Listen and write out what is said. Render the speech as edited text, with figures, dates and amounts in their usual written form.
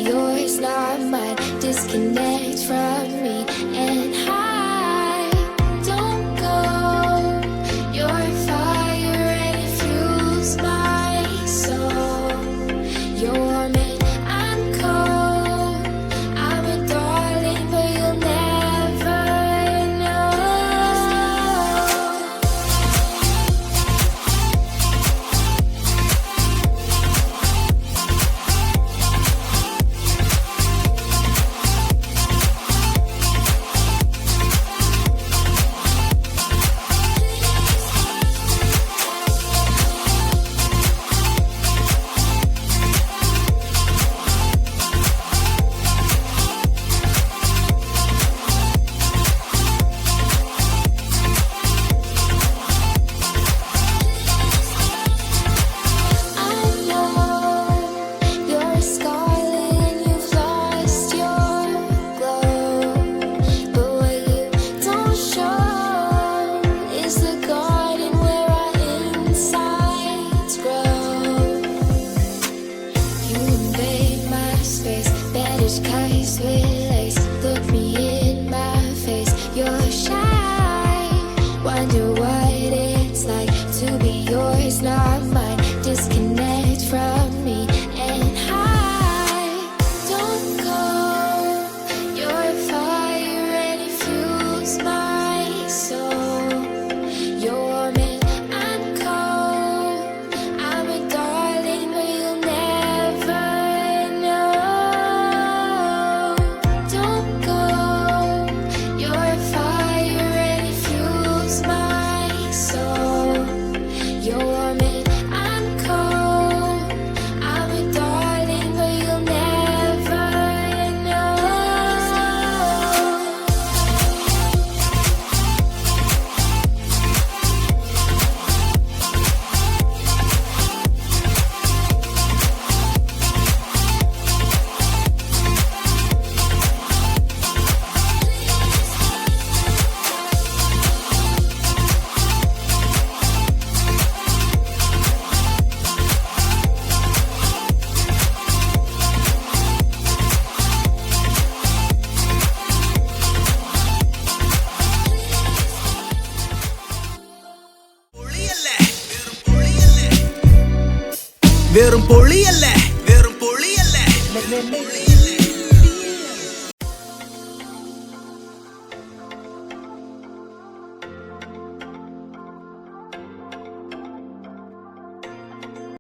yours, not mine. Disconnect from me and I don't go. Your fire and it fuels my soul. You're meant, I'm cold. I'm a darling, but you'll never know. Skies with lace, look me in my face. You're shy, wonder what it's like to be yours, not mine. Disconnect from me and I don't go. Your fire and it fuels my soul. You're meant, I'm cold. I'm a darling, but you'll never know. Don't go. Your fire and it fuels my soul. You're meant, I'm cold. I'm a darling, but you'll never know. വെറും പൊളിയല്ലേ